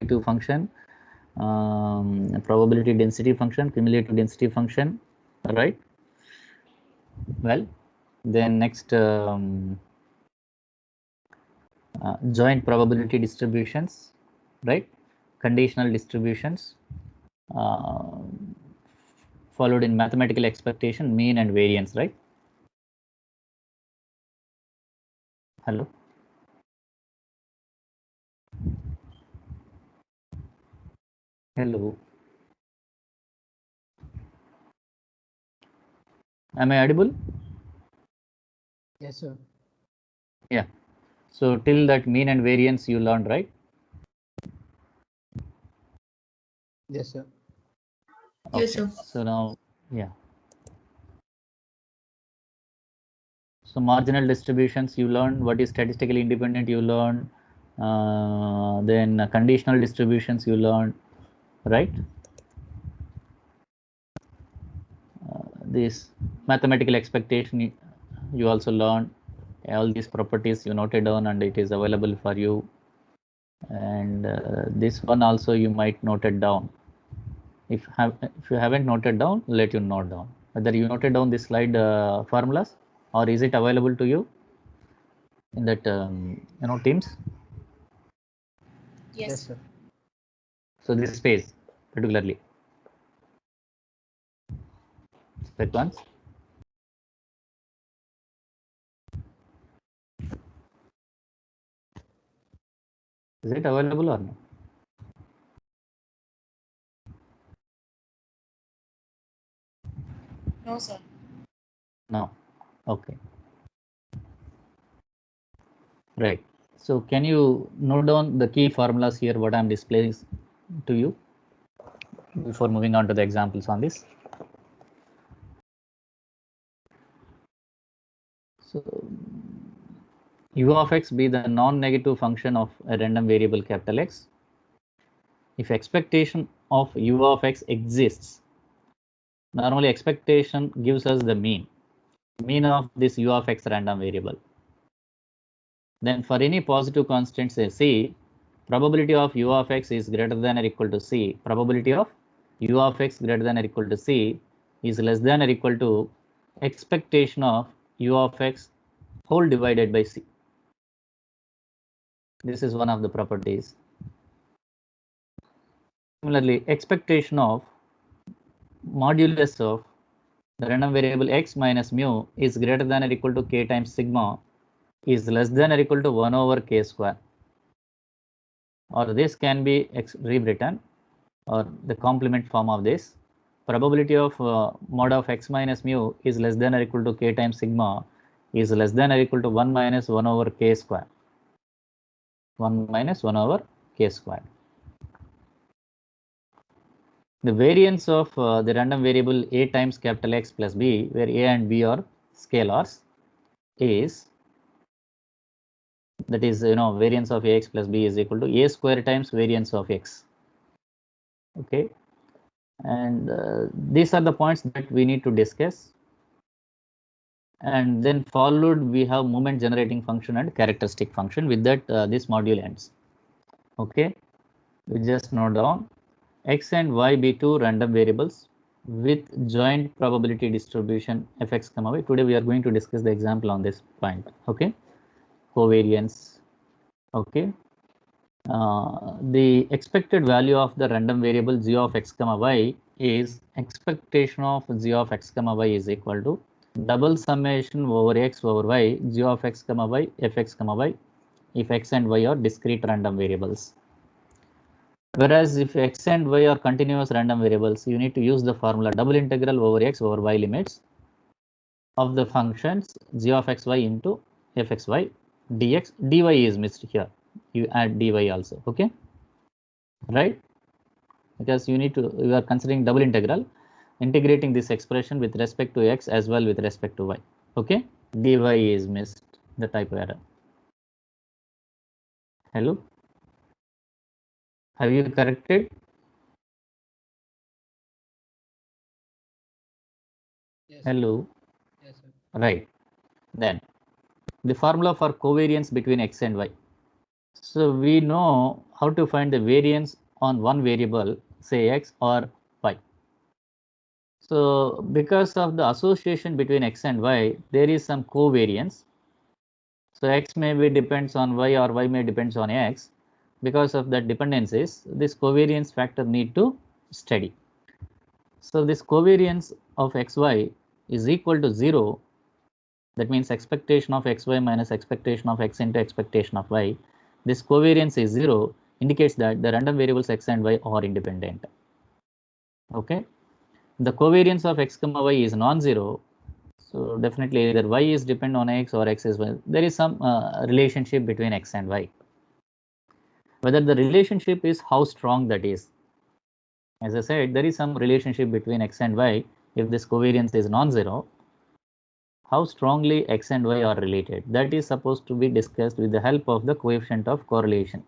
non-negative function, probability density function, cumulative density function, right? Well, then next, joint probability distributions, right? Conditional distributions, followed in mathematical expectation, mean and variance, right? Hello. Hello. Am I audible? Yes, sir. Yeah. So till that mean and variance you learned, right? Yes, sir. Okay. Yes, sir. So now, yeah. So marginal distributions you learn, what is statistically independent you learn, then conditional distributions you learn, right? This mathematical expectation you also learn. All these properties you noted down and it is available for you. And this one also you might note it down. If you haven't noted down, let you note down. Whether you noted down this slide formulas, or is it available to you in that Teams? Yes, sir. So this space particularly. Check once. Is it available or no? No, sir. No. Okay. Right. So can you note down the key formulas here, what I'm displaying to you before moving on to the examples on this? So u of x be the non-negative function of a random variable capital X. If expectation of u of x exists, normally expectation gives us the mean of this u of x random variable. Then for any positive constant, say c, probability of u of x is greater than or equal to c. Probability of u of x greater than or equal to c is less than or equal to expectation of u of x whole divided by c. This is one of the properties. Similarly, expectation of modulus of the random variable x minus mu is greater than or equal to k times sigma is less than or equal to 1 over k square. Or this can be rewritten, or the complement form of this. Probability of mod of x minus mu is less than or equal to k times sigma is less than or equal to 1 minus 1 over k square. 1 minus 1 over k square. The variance of the random variable a times capital X plus b, where a and b are scalars, is, that is, variance of ax plus b is equal to a square times variance of x. Okay, and these are the points that we need to discuss. And then followed we have moment generating function and characteristic function. With that, this module ends. Okay, we just note down x and y be two random variables with joint probability distribution fx comma y. Today we are going to discuss the example on this point. Okay, covariance. Okay, the expected value of the random variable g of x comma y is expectation of g of x comma y is equal to double summation over x over y g of x comma y fx comma y if x and y are discrete random variables. Whereas if x and y are continuous random variables, you need to use the formula double integral over x over y limits of the functions g of xy into fxy dx. dy is missed here. You add dy also. Okay, right? Because you are considering double integral, integrating this expression with respect to x as well with respect to y. Okay, dy is missed, the type error. Hello, have you corrected? Yes. Hello. Yes, sir. Right. Then the formula for covariance between x and y. So we know how to find the variance on one variable, say x or y. So because of the association between x and y, there is some covariance. So x maybe depends on y or y may depends on x. Because of that dependencies, this covariance factor need to study. So this covariance of xy is equal to 0. That means expectation of xy minus expectation of x into expectation of y. This covariance is 0, indicates that the random variables x and y are independent. Okay. The covariance of x comma y is non-zero. So definitely either y is dependent on x or x is y. There is some relationship between x and y. Whether the relationship is how strong that is. As I said, there is some relationship between x and y. If this covariance is non-zero, how strongly x and y are related, that is supposed to be discussed with the help of the coefficient of correlation.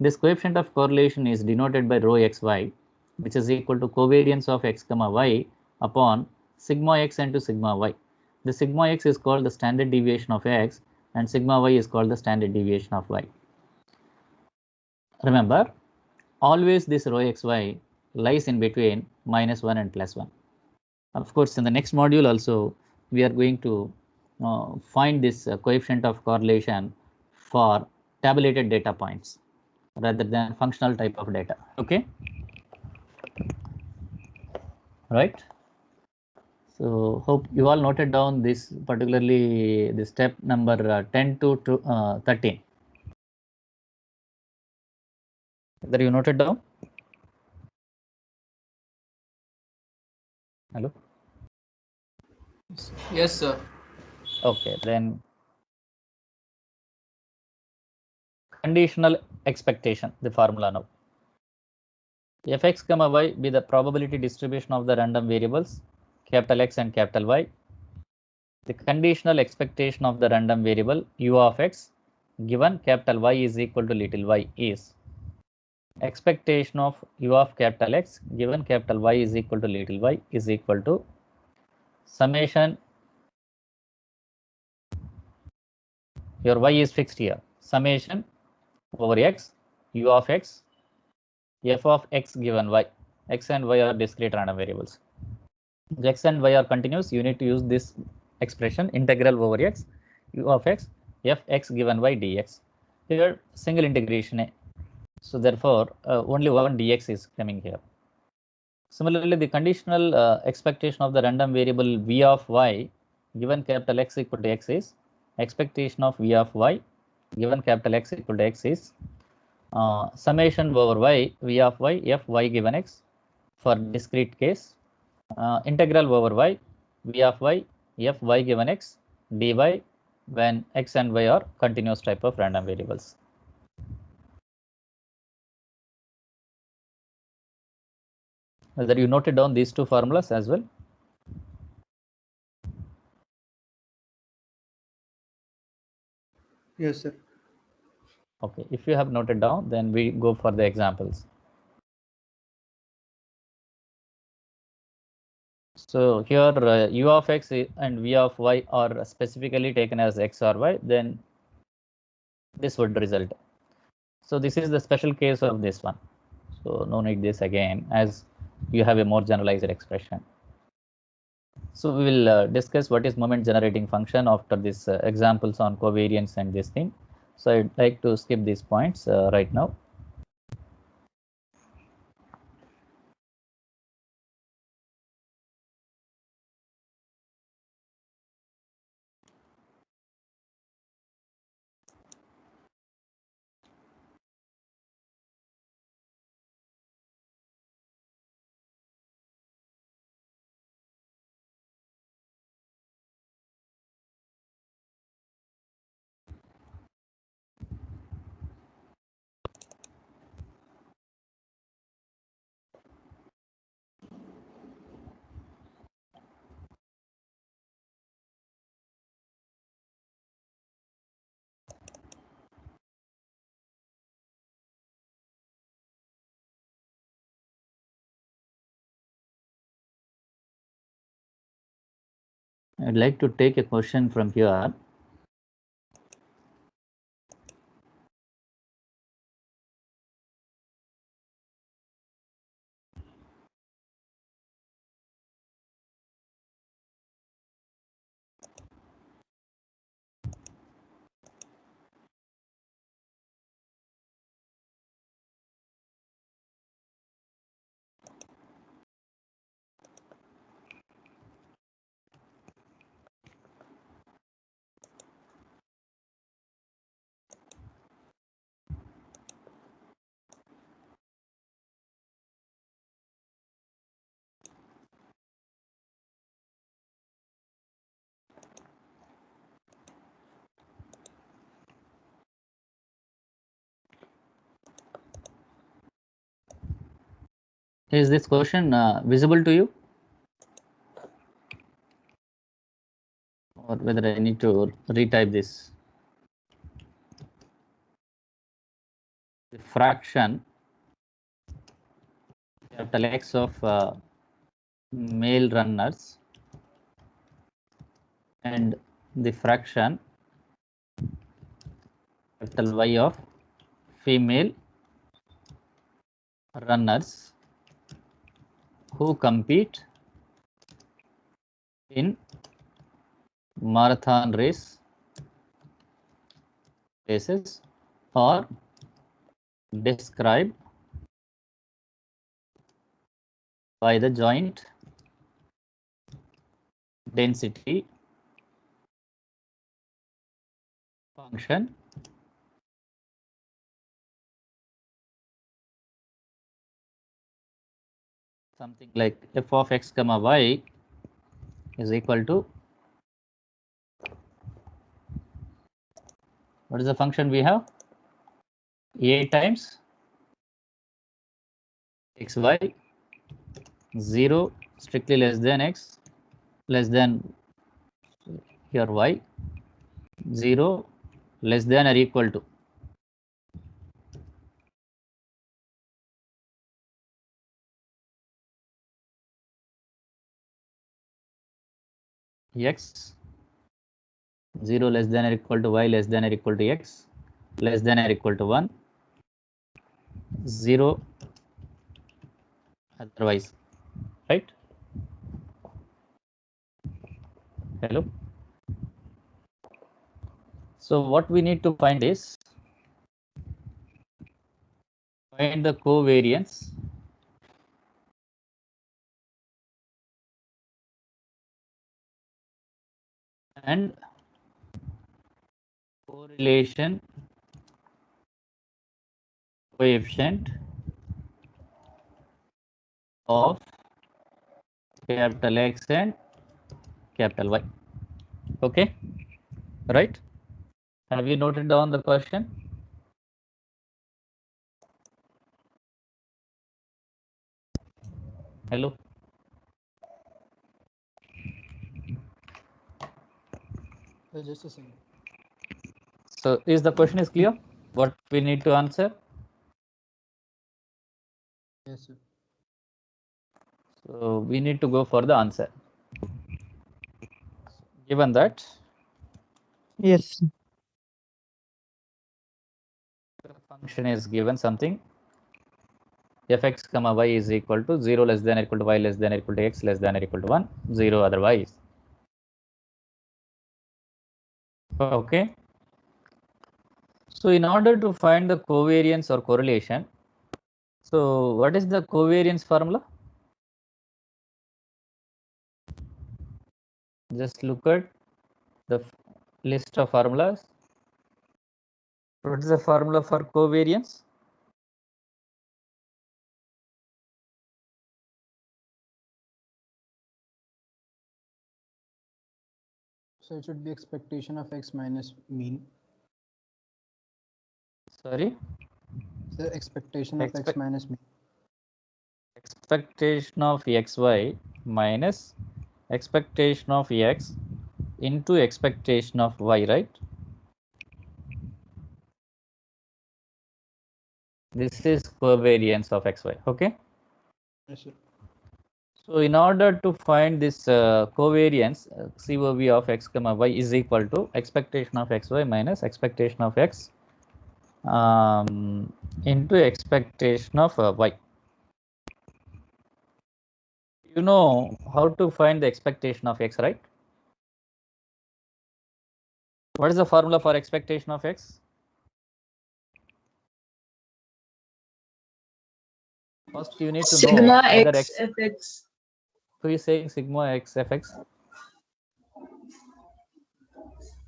This coefficient of correlation is denoted by rho xy, which is equal to covariance of x comma y upon sigma x into sigma y. The sigma x is called the standard deviation of x and sigma y is called the standard deviation of y. Remember, always this rho xy lies in between -1 and +1. Of course, in the next module also, we are going to find this coefficient of correlation for tabulated data points rather than functional type of data. Okay. Right. So hope you all noted down this, particularly the step number 10 to 13. Whether you noted down? Hello. Yes, sir. Okay, then conditional expectation, the formula now. Fx comma y be the probability distribution of the random variables capital X and capital Y. The conditional expectation of the random variable u of x given capital Y is equal to little y is expectation of u of capital X given capital Y is equal to little y is equal to summation, your y is fixed here, summation over x u of x f of x given y. X and y are discrete random variables. If x and y are continuous, you need to use this expression integral over x u of x f x given y dx. Here single integration, so therefore only one dx is coming here. Similarly, the conditional expectation of the random variable v of y given capital X equal to x is expectation of v of y given capital X equal to x is summation over y v of y f y given x for discrete case, integral over y v of y f y given x dy when x and y are continuous type of random variables. Whether you noted down these two formulas as well? Yes, sir. Okay, if you have noted down, then we go for the examples. So here u of x and v of y are specifically taken as x or y, then this would result. So this is the special case of this one. So no need this again, as you have a more generalized expression. So we will discuss what is moment generating function after this examples on covariance and this thing. So I'd like to skip these points right now. I'd like to take a question from here. Is this question visible to you? Or whether I need to retype this? The fraction capital X of male runners and the fraction capital Y of female runners who compete in marathon races are described by the joint density function something like f of x comma y is equal to, what is the function we have? A times xy 0 strictly less than x less than here y 0 less than or equal to x 0 less than or equal to y less than or equal to x less than or equal to 1 0 otherwise, right? Hello. So what we need to find is find the covariance and correlation coefficient of capital X and capital Y. Okay, right? Have you noted down the question? Hello. Just a second. So is the question is clear? What we need to answer? Yes, sir. So we need to go for the answer. Given that Yes. the function is given something fx comma y is equal to 0 less than or equal to y less than or equal to x less than or equal to 1, 0 otherwise. Okay. So in order to find the covariance or correlation, so what is the covariance formula? Just look at the list of formulas. What is the formula for covariance? So it should be expectation of x minus mean. Sorry, The expectation of x minus mean. expectation of xy minus expectation of x into expectation of y, right? This is covariance of xy. Okay. Yes, sir. So in order to find this covariance, COV of x comma y is equal to expectation of xy minus expectation of x into expectation of y. You know how to find the expectation of x, right? What is the formula for expectation of x? First, you need to know Sigma whether x fx. Who is saying sigma x fx?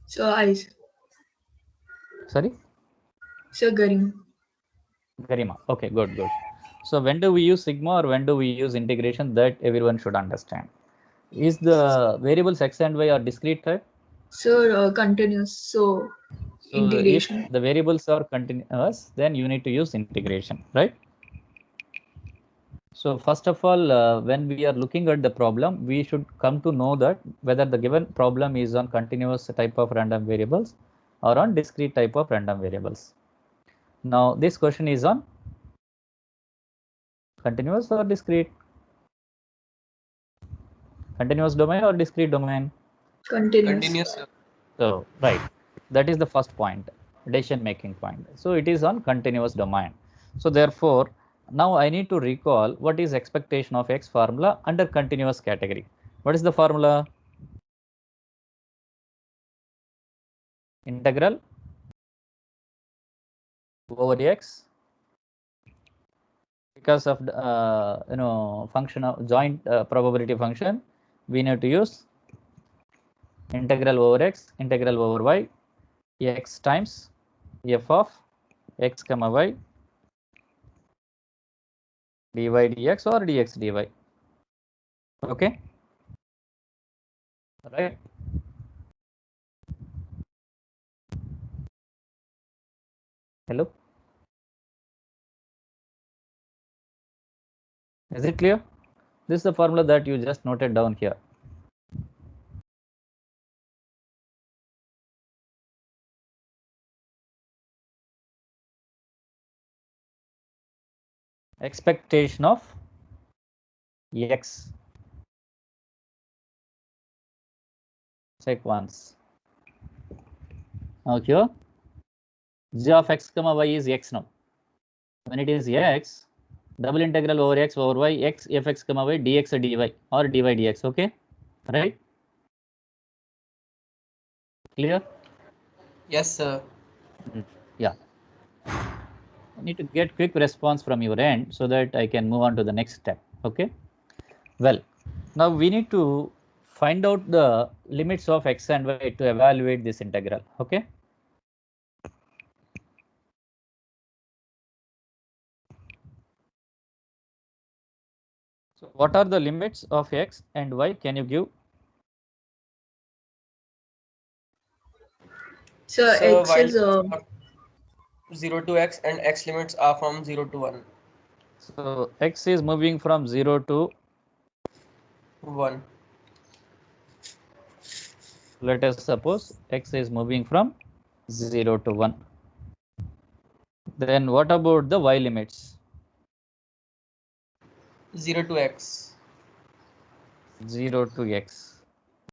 So I. Sorry, So Garima. Garima. Okay, good, good. So when do we use sigma or when do we use integration? That everyone should understand. Is the variables x and y are discrete type? So continuous. So integration. If the variables are continuous, then you need to use integration, right? So first of all, when we are looking at the problem, we should come to know that whether the given problem is on continuous type of random variables or on discrete type of random variables. Now this question is on continuous or discrete? Continuous domain or discrete domain? Continuous. So right, that is the first point, decision making point. So it is on continuous domain. So therefore, now I need to recall what is expectation of x formula under continuous category. What is the formula? Integral over x, because of the function of joint probability function, we need to use integral over x, integral over y, x times f of x comma y dy dx or dx dy. Okay, right? Hello, is it clear? This is the formula that you just noted down here. Expectation of x. Check once. Now here, g of x comma y is x now. When it is x, double integral over x over y, x fx comma y dx dy or dy dx. Okay, right? Clear? Yes, sir. Yeah. I need to get quick response from your end so that I can move on to the next step. Okay. Well, now we need to find out the limits of x and y to evaluate this integral. Okay. So what are the limits of x and y? Can you give? So x while is 0 to x and x limits are from 0 to 1. So x is moving from 0 to 1. let us suppose x is moving from 0 to 1. Then what about the y limits? 0 to x. 0 to x.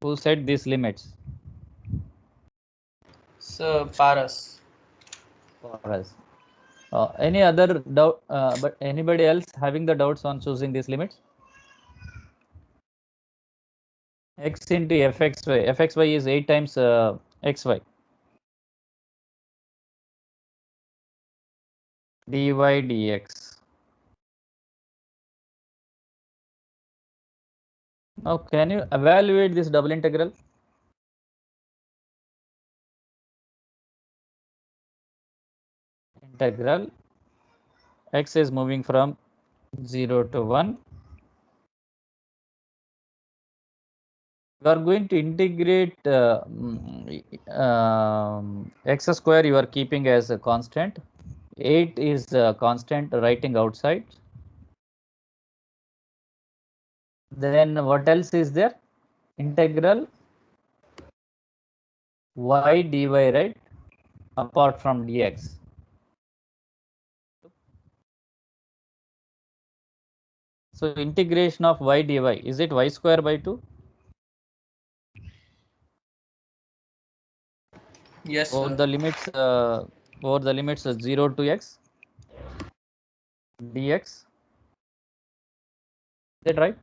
Who set these limits? So Paras. For us. Any other doubt? But anybody else having the doubts on choosing these limits? X into fxy. Fxy is 8 times xy. Dy dx. Now can you evaluate this double integral? Integral x is moving from 0 to 1. You are going to integrate x square you are keeping as a constant. 8 is a constant writing outside. Then what else is there? Integral y dy, right? Apart from dx. So integration of y dy, is it y square by 2? Yes, Over sir. the limits 0 to x dx. Is that right?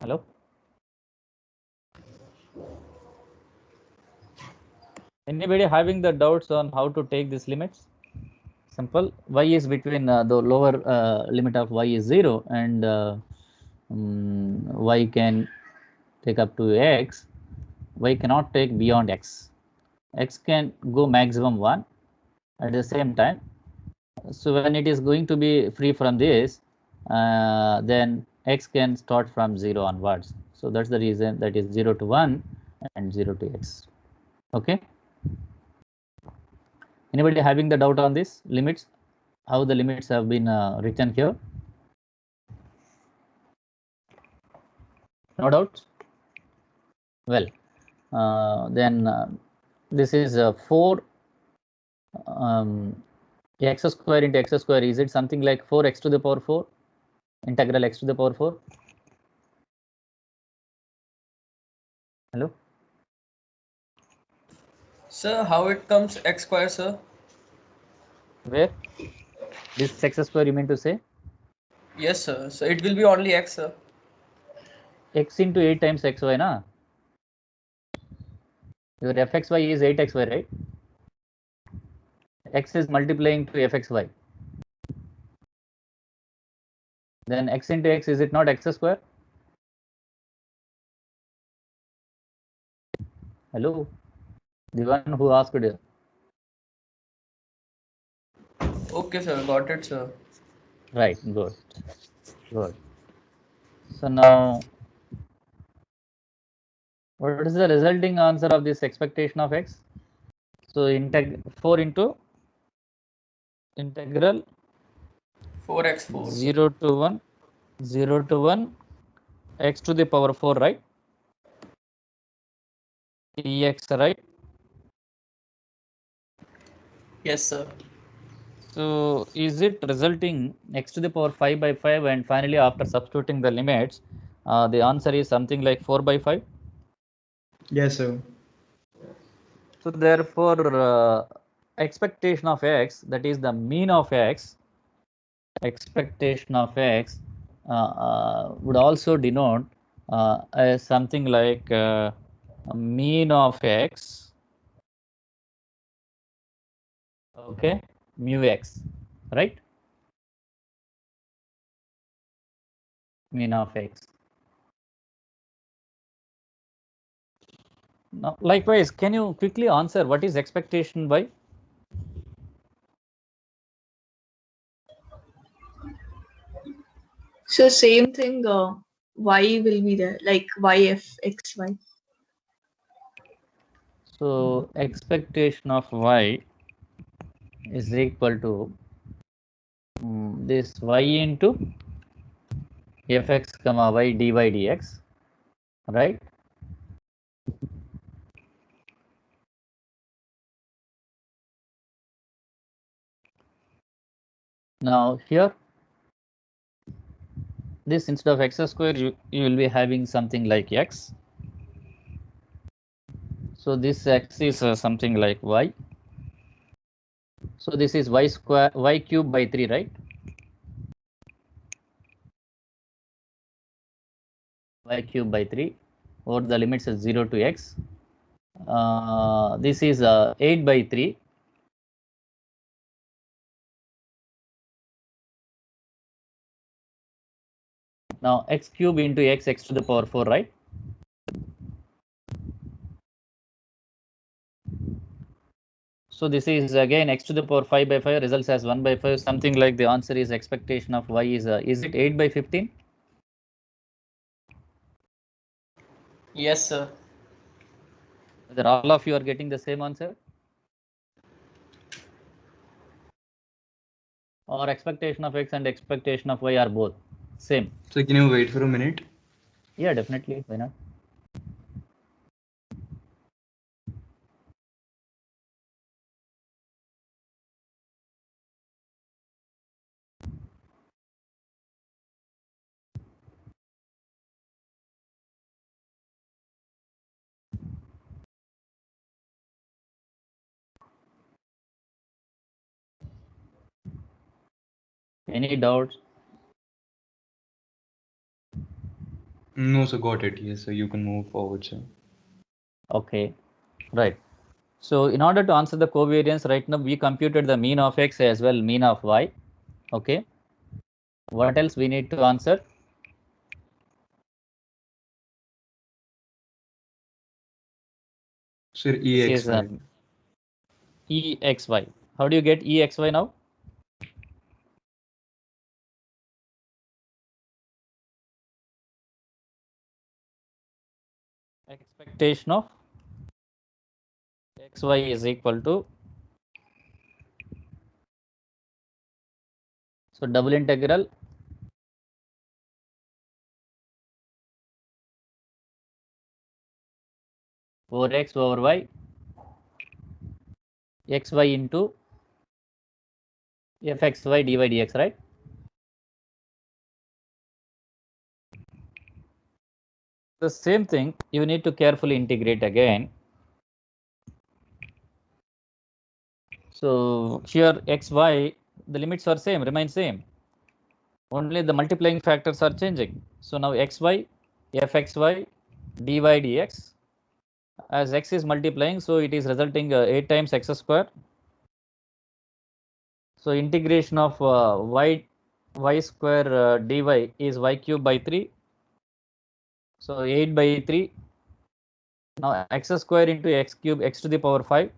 Hello? Anybody having the doubts on how to take these limits? Simple. Y is between the lower limit of y is 0 and y can take up to x. Y cannot take beyond x. X can go maximum 1 at the same time. So when it is going to be free from this, then x can start from 0 onwards. So that's the reason that is 0 to 1 and 0 to x. Okay. Anybody having the doubt on this limits? how the limits have been written here? No doubt. Well, then this is 4 x square into x square. Is it something like 4x to the power 4? Integral x to the power 4? Hello? Sir, how it comes x square, sir? Where? This x square you mean to say? Yes, sir. So it will be only x, sir. X into 8 times xy, na? Your fxy is 8xy, right? X is multiplying to fxy. Then x into x, is it not x square? Hello? The one who asked it. Okay, sir. Got it, sir. Right, good. Good. So now, what is the resulting answer of this expectation of x? So 4 into integral 4x4. 0 to 1, 0 to 1, x to the power 4, right? dx, right? Yes, sir. So is it resulting x to the power 5 by 5, and finally after substituting the limits, the answer is something like 4 by 5? Yes, sir. So therefore, expectation of x, that is the mean of x, expectation of x would also denote as something like a mean of x, okay, mu x, right? Mean of x. Now, likewise, can you quickly answer what is expectation by? So same thing, y will be there, like yfxy. So expectation of y is equal to this y into fx comma y dy dx, right? Now here, this instead of x square, you will be having something like x. So this x is something like y. So this is y square, y cube by 3, right? Y cube by 3, or the limits is 0 to x. This is 8 by 3. Now x cube into x to the power 4, right? So this is again x to the power 5 by 5 results as 1 by 5, something like the answer is expectation of y is it 8 by 15? Yes, sir. Whether all of you are getting the same answer? Or expectation of x and expectation of y are both same? So can you wait for a minute? Yeah, definitely. Why not? Any doubts? No, sir, got it. Yes, sir, you can move forward, sir. Okay, right. So in order to answer the covariance, right now we computed the mean of x as well mean of y. Okay. What else we need to answer? Sir, This is EXY. EXY. How do you get EXY now? Expectation of XY is equal to So double integral over x over y xy into fxy dy dx, right? The same thing you need to carefully integrate again. So here xy, the limits are same, remain same. Only the multiplying factors are changing. So now xy, fxy, dy dx, as x is multiplying, so it is resulting 8 times x square. So integration of y square dy is y cube by 3. So 8 by 3. Now x square into x cube, x to the power 5.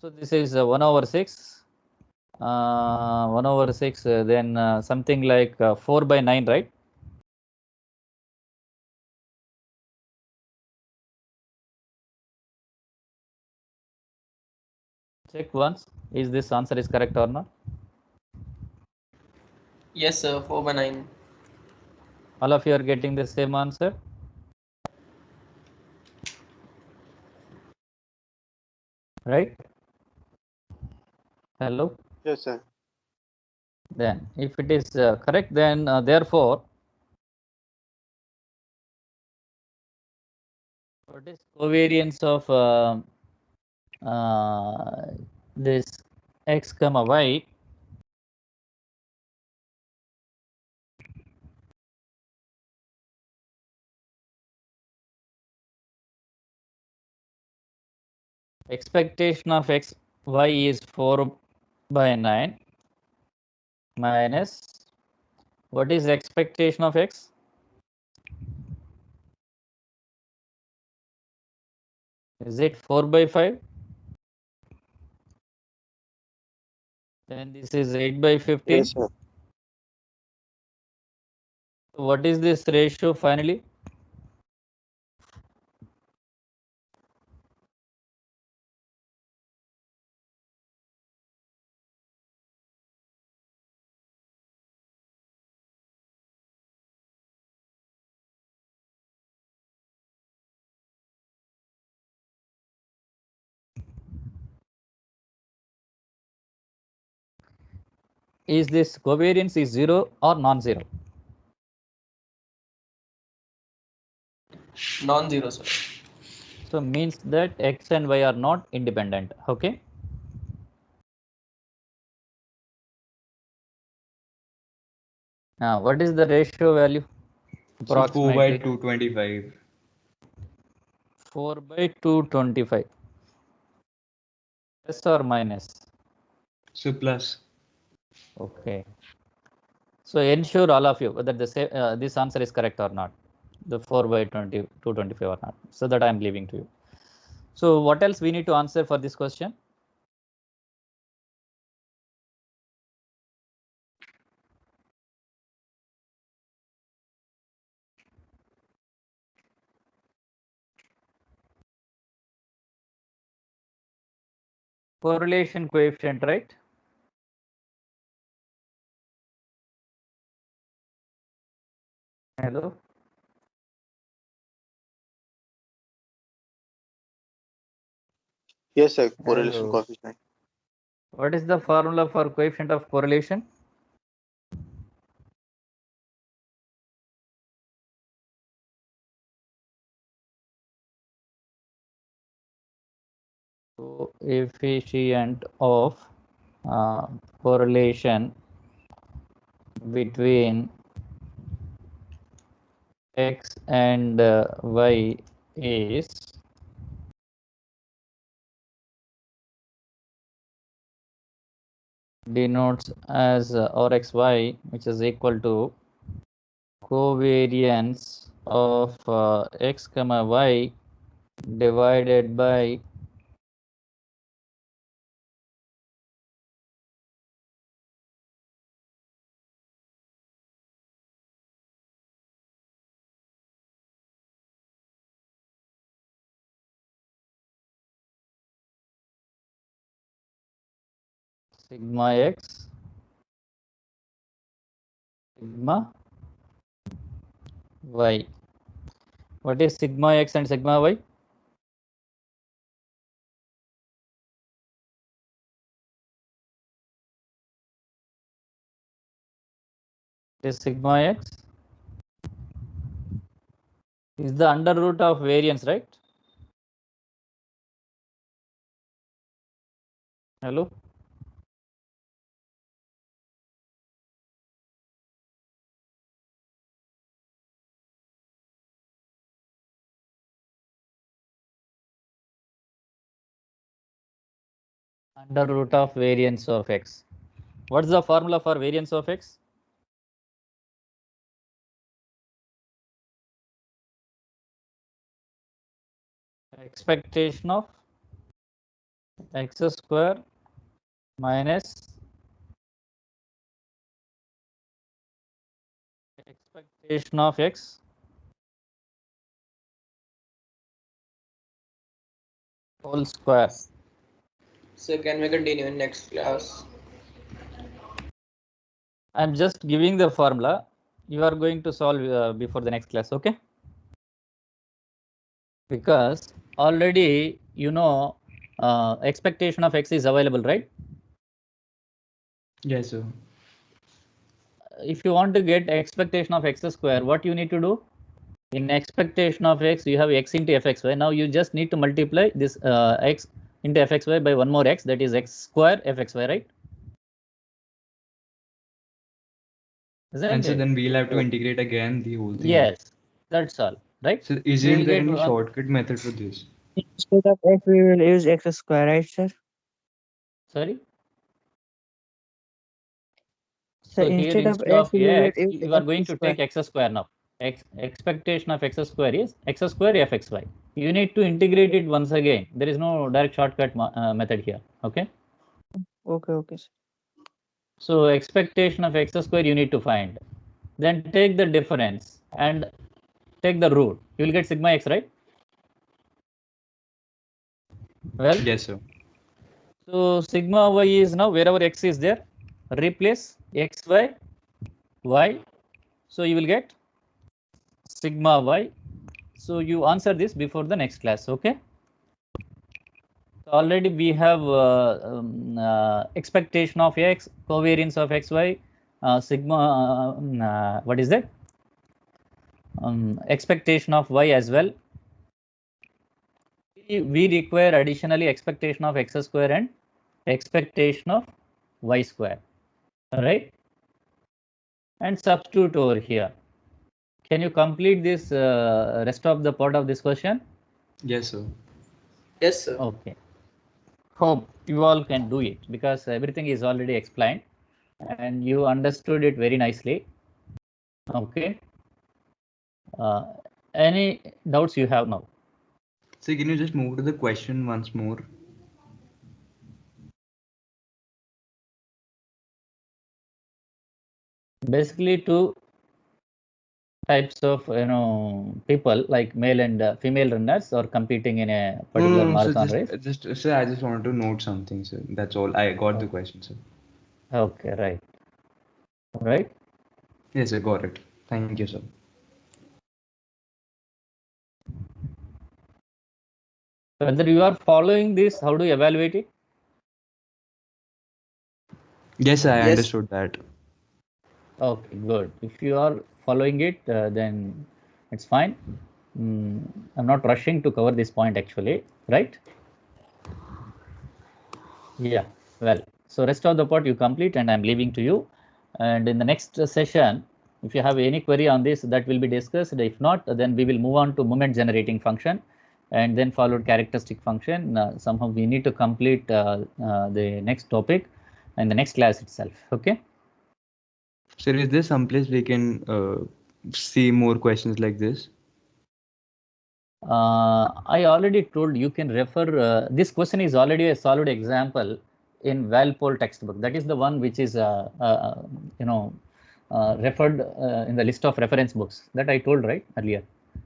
So this is 1 over 6. 1 over 6, then something like 4 by 9, right? Check once, is this answer is correct or not? Yes, sir. 4 by 9. All of you are getting the same answer? Right? Hello? Yes, sir. Then if it is correct, then therefore what is covariance of this x comma y? Expectation of x y is 4 by 9 minus, what is expectation of x? Is it 4 by 5? Then this is 8 by 15. Yes, sir. What is this ratio finally? Is this covariance is 0 or non-zero? Non-zero, sir. So means that x and y are not independent. Okay. Now what is the ratio value? So 4 by Approximately 225. 4 by 225. Plus or minus? So plus. Okay. So ensure all of you whether this answer is correct or not. The 4 by 225 or not. So that I am leaving to you. So what else we need to answer for this question? Correlation coefficient, right? Hello. Yes, sir. Correlation Hello. coefficient. What is the formula for coefficient of correlation? Coefficient of correlation between x and y is denotes as Rxy, which is equal to covariance of x comma y divided by sigma x, sigma y. What is sigma x and sigma y? Is sigma x is the under root of variance, right? Hello? Under root of variance of x. What's the formula for variance of x? Expectation of x square minus expectation of x whole square. So can we continue in next class? I'm just giving the formula. You are going to solve before the next class, okay? Because already you know expectation of x is available, right? Yes, sir. If you want to get expectation of x square, what you need to do? In expectation of x, you have x into fxy. Now you just need to multiply this x into fxy by one more x, that is x square fxy, right? Isn't And so it? then we'll have to integrate again the whole thing. Yes, that's all, right? So We will isn't there get any one- shortcut method for this? Instead of x, we will use x square, right, sir? Sorry. So So here instead of instead of x, we will x, use you are going x to square. take x square now. Expectation of x square is x square fxy. You need to integrate it once again. There is no direct shortcut method here. Okay. Okay, sir. So expectation of x square you need to find. Then take the difference and take the root. You will get sigma x, right? Well, Yes, sir. so sigma y is now wherever x is there, replace x by y. So you will get sigma y. So you answer this before the next class, okay? Already we have expectation of x, covariance of xy, sigma, what is that? Expectation of y as well. We require additionally expectation of x square and expectation of y square, right? And substitute over here. Can you complete this rest of the part of this question? Yes, sir. Yes, sir. Okay. Hope you all can do it because everything is already explained and you understood it very nicely. Okay. Any doubts you have now? So can you just move to the question once more? Basically, two types of people like male and female runners are competing in a particular No. So marathon race. sir, I just wanted to note something, sir. That's all. I got the question, sir. Okay, right. Yes, sir. Got it. Thank you, sir. Whether you are following this, how do you evaluate it? Yes, sir, I Yes. understood that. Okay, good. If you are following it, then it's fine. I'm not rushing to cover this point actually, right? Yeah, well, so rest of the part you complete and I'm leaving to you. And in the next session, if you have any query on this, that will be discussed. If not, then we will move on to moment generating function and then followed characteristic function. Somehow we need to complete the next topic in the next class itself. Okay. Sir, is there some place we can see more questions like this? I already told you can refer. This question is already a solid example in Walpole textbook. That is the one which is referred in the list of reference books that I told right earlier.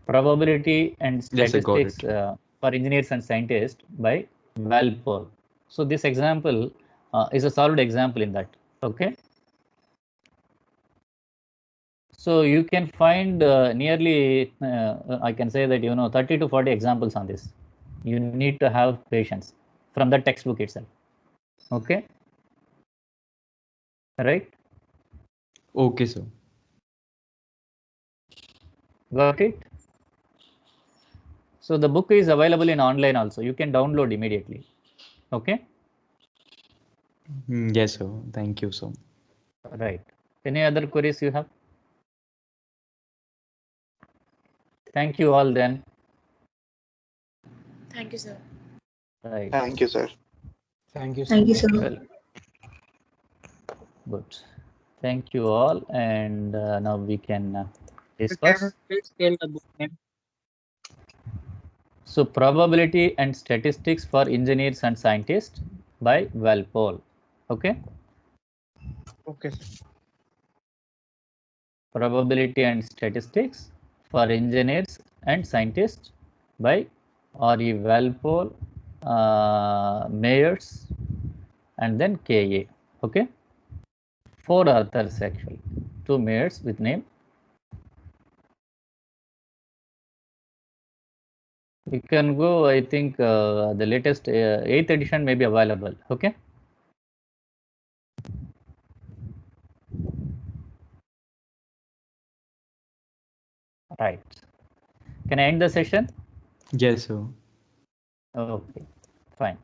Probability and Yes, I got statistics for engineers and scientists by Walpole. So this example is a solid example in that. Okay. So you can find nearly, I can say that, 30 to 40 examples on this. You need to have patience from the textbook itself. Okay. Right. Okay, sir. Got it? So the book is available in online also. You can download immediately. Okay. Yes, sir. Thank you, sir. Right. Any other queries you have? Thank you all then. Thank you, sir. Right. Thank you, sir. Thank you, sir. Thank you, sir. Well, good. Thank you all. And now we can discuss. Please tell the book name. So probability and statistics for engineers and scientists by Walpole. Okay. Okay, sir. Probability and statistics for engineers and scientists by R.E. Walpole, Mayers, and then K.A. Okay. 4 authors actually. 2 Mayers with name. We can go, I think the latest 8th edition may be available. Okay. Right. Can I end the session? Yes, sir. Okay, fine.